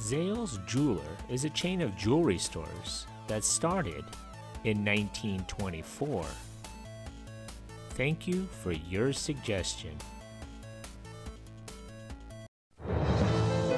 Zales Jeweler is a chain of jewelry stores that started in 1924. Thank you for your suggestion.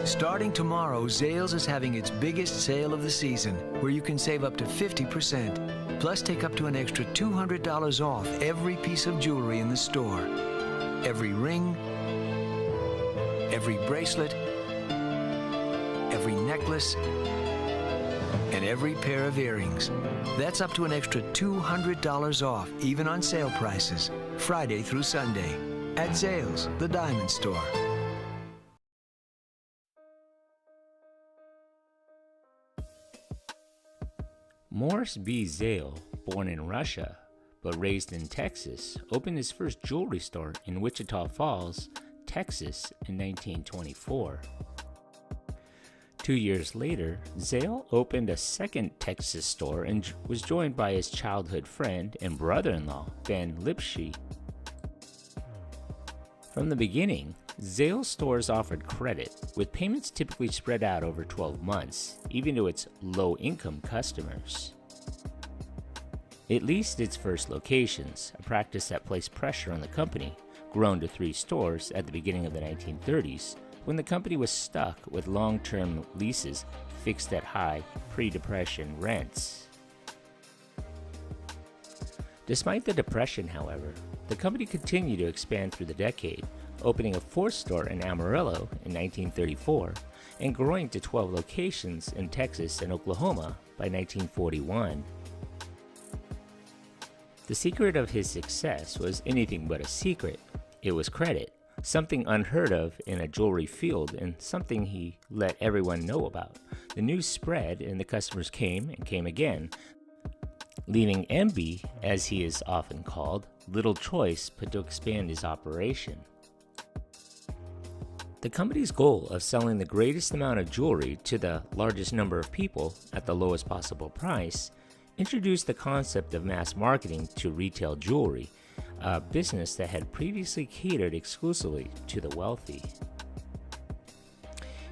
Starting tomorrow, Zales is having its biggest sale of the season, where you can save up to 50%, plus take up to an extra $200 off every piece of jewelry in the store. Every ring, every bracelet, every necklace, and every pair of earrings. That's up to an extra $200 off, even on sale prices, Friday through Sunday, at Zales, the diamond store. Morris B. Zale, born in Russia but raised in Texas, opened his first jewelry store in Wichita Falls, Texas in 1924. 2 years later, Zale opened a second Texas store and was joined by his childhood friend and brother-in-law, Ben Lipshy. From the beginning, Zale stores offered credit, with payments typically spread out over 12 months, even to its low-income customers. It leased its first locations, a practice that placed pressure on the company, grown to 3 stores at the beginning of the 1930s, when the company was stuck with long-term leases fixed at high pre-depression rents. Despite the depression, however, the company continued to expand through the decade, opening a 4th store in Amarillo in 1934 and growing to 12 locations in Texas and Oklahoma by 1941. The secret of his success was anything but a secret. It was credit, something unheard of in a jewelry field and something he let everyone know about. The news spread and the customers came and came again, leaving MB, as he is often called, little choice but to expand his operation. The company's goal of selling the greatest amount of jewelry to the largest number of people at the lowest possible price introduced the concept of mass marketing to retail jewelry, a business that had previously catered exclusively to the wealthy.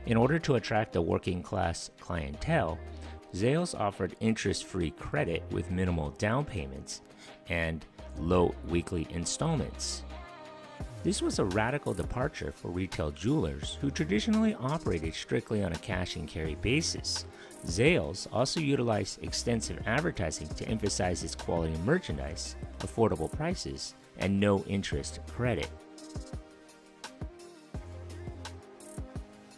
In order to attract a working-class clientele, Zales offered interest-free credit with minimal down payments and low weekly installments. This was a radical departure for retail jewelers who traditionally operated strictly on a cash-and-carry basis. Zales also utilized extensive advertising to emphasize its quality merchandise, affordable prices, and no-interest credit.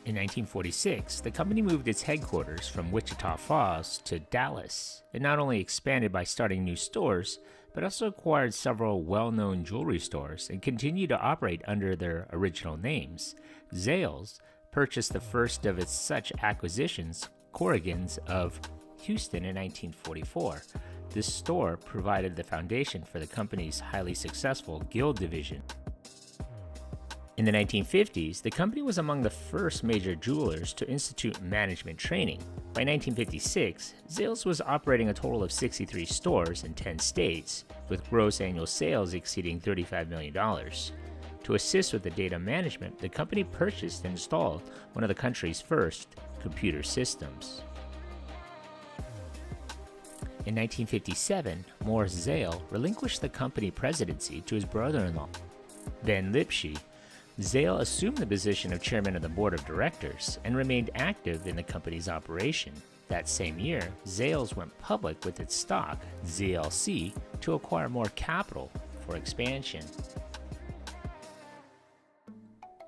In 1946, the company moved its headquarters from Wichita Falls to Dallas. It not only expanded by starting new stores, but also acquired several well-known jewelry stores and continued to operate under their original names. Zales purchased the first of its such acquisitions, Corrigan's of Houston, in 1944. This store provided the foundation for the company's highly successful Guild division. In the 1950s, the company was among the first major jewelers to institute management training. By 1956, Zales was operating a total of 63 stores in 10 states, with gross annual sales exceeding $35 million. To assist with the data management, the company purchased and installed one of the country's first computer systems. In 1957, Morris Zale relinquished the company presidency to his brother-in-law, Ben Lipshy. Zale assumed the position of chairman of the board of directors and remained active in the company's operation. That same year, Zales went public with its stock, ZLC, to acquire more capital for expansion.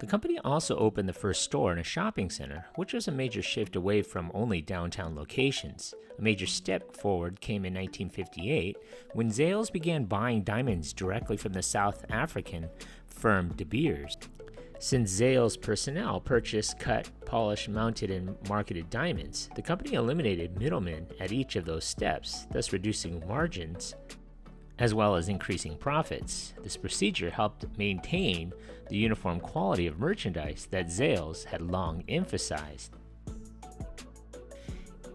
The company also opened the first store in a shopping center, which was a major shift away from only downtown locations. A major step forward came in 1958 when Zales began buying diamonds directly from the South African firm De Beers. Since Zales personnel purchased, cut, polished, mounted, and marketed diamonds, the company eliminated middlemen at each of those steps, thus reducing margins as well as increasing profits. This procedure helped maintain the uniform quality of merchandise that Zales had long emphasized.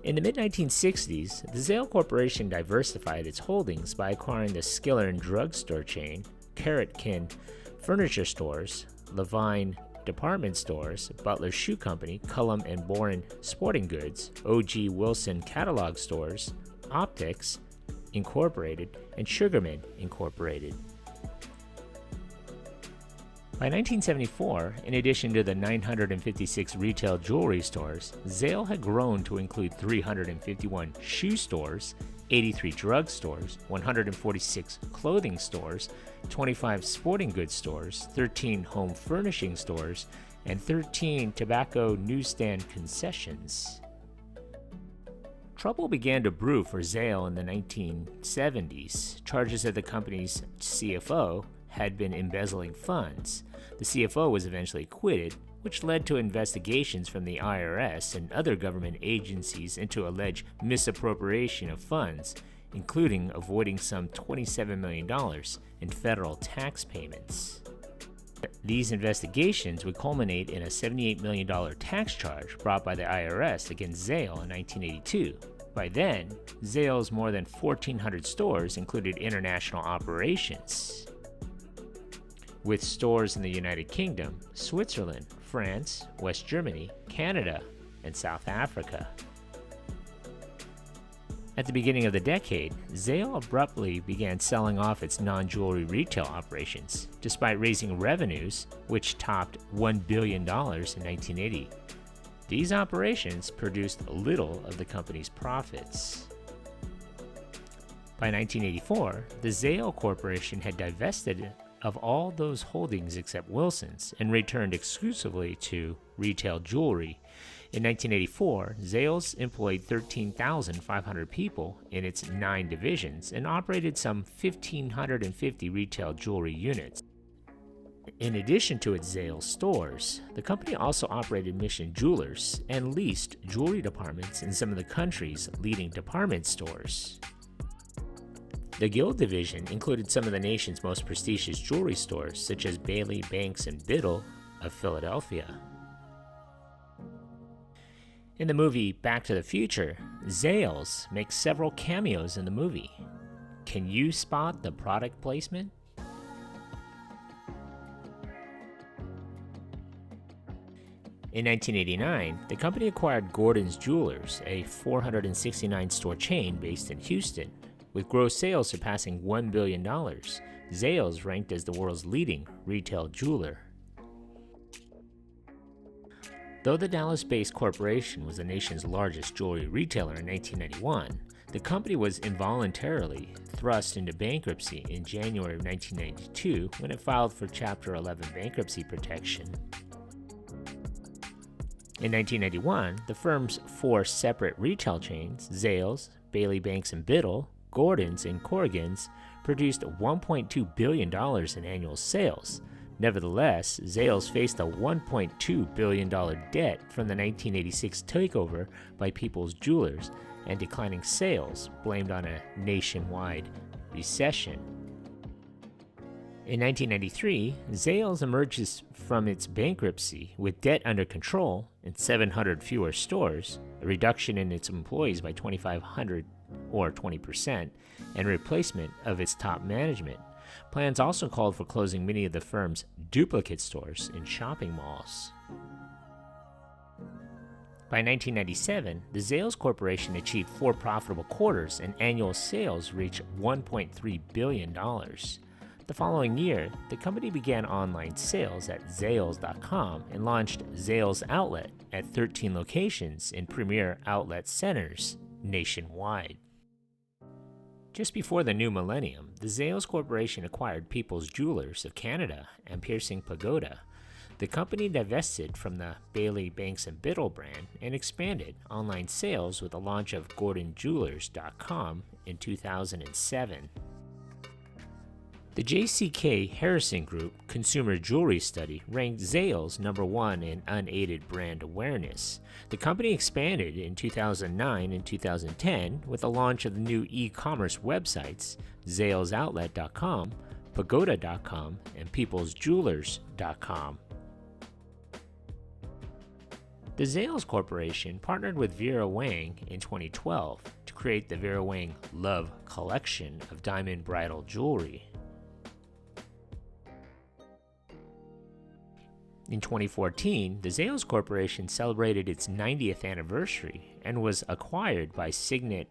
In the mid-1960s, the Zale Corporation diversified its holdings by acquiring the Skiller and drugstore chain, Carrotkin furniture stores, Levine department stores, Butler Shoe Company, Cullum and Boren Sporting Goods, O.G. Wilson Catalog Stores, Optics Incorporated, and Sugarman Incorporated. By 1974, in addition to the 956 retail jewelry stores, Zale had grown to include 351 shoe stores, 83 drug stores, 146 clothing stores, 25 sporting goods stores, 13 home furnishing stores, and 13 tobacco newsstand concessions. Trouble began to brew for Zale in the 1970s. Charges that the company's CFO had been embezzling funds. The CFO was eventually acquitted, which led to investigations from the IRS and other government agencies into alleged misappropriation of funds, including avoiding some $27 million in federal tax payments. These investigations would culminate in a $78 million tax charge brought by the IRS against Zale in 1982. By then, Zale's more than 1,400 stores included international operations, with stores in the United Kingdom, Switzerland, France, West Germany, Canada, and South Africa. At the beginning of the decade, Zale abruptly began selling off its non-jewelry retail operations, despite raising revenues, which topped $1 billion in 1980. These operations produced little of the company's profits. By 1984, the Zale Corporation had divested of all those holdings except Wilson's and returned exclusively to retail jewelry. In 1984, Zales employed 13,500 people in its 9 divisions and operated some 1,550 retail jewelry units. In addition to its Zales stores, the company also operated Mission Jewelers and leased jewelry departments in some of the country's leading department stores. The Guild division included some of the nation's most prestigious jewelry stores, such as Bailey, Banks, and Biddle of Philadelphia. In the movie Back to the Future, Zales makes several cameos in the movie. Can you spot the product placement? In 1989, the company acquired Gordon's Jewelers, a 469-store chain based in Houston. With gross sales surpassing $1 billion, Zales ranked as the world's leading retail jeweler. Though the Dallas-based corporation was the nation's largest jewelry retailer in 1991, the company was involuntarily thrust into bankruptcy in January of 1992 when it filed for Chapter 11 bankruptcy protection. In 1991, the firm's 4 separate retail chains, Zales, Bailey, Banks, and Biddle, Gordon's, and Corrigan's, produced $1.2 billion in annual sales. Nevertheless, Zales faced a $1.2 billion debt from the 1986 takeover by People's Jewelers and declining sales blamed on a nationwide recession. In 1993, Zales emerges from its bankruptcy with debt under control and 700 fewer stores, a reduction in its employees by 2,500 or 20%, and replacement of its top management. Plans also called for closing many of the firm's duplicate stores in shopping malls. By 1997, the Zales Corporation achieved 4 profitable quarters and annual sales reached $1.3 billion. The following year, the company began online sales at Zales.com and launched Zales Outlet at 13 locations in premier outlet centers nationwide. Just before the new millennium, the Zales Corporation acquired People's Jewelers of Canada and Piercing Pagoda. The company divested from the Bailey, Banks, and Biddle brand and expanded online sales with the launch of GordonJewelers.com in 2007. The JCK Harrison Group Consumer Jewelry Study ranked Zales number 1 in unaided brand awareness. The company expanded in 2009 and 2010 with the launch of the new e-commerce websites ZalesOutlet.com, Pagoda.com, and PeoplesJewelers.com. The Zales Corporation partnered with Vera Wang in 2012 to create the Vera Wang Love Collection of diamond bridal jewelry. In 2014, the Zales Corporation celebrated its 90th anniversary and was acquired by Signet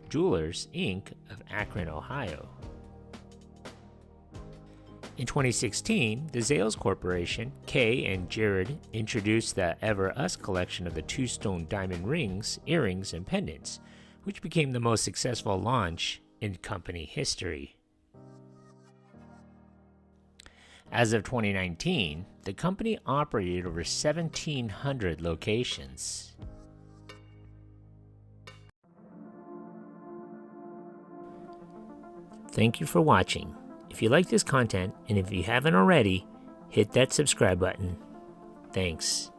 Jewelers, Inc. of Akron, Ohio. In 2016, the Zales Corporation, Kay and Jared, introduced the Ever Us collection of the two-stone diamond rings, earrings, and pendants, which became the most successful launch in company history. As of 2019, the company operated over 1,700 locations. Thank you for watching. If you like this content, and if you haven't already, hit that subscribe button. Thanks.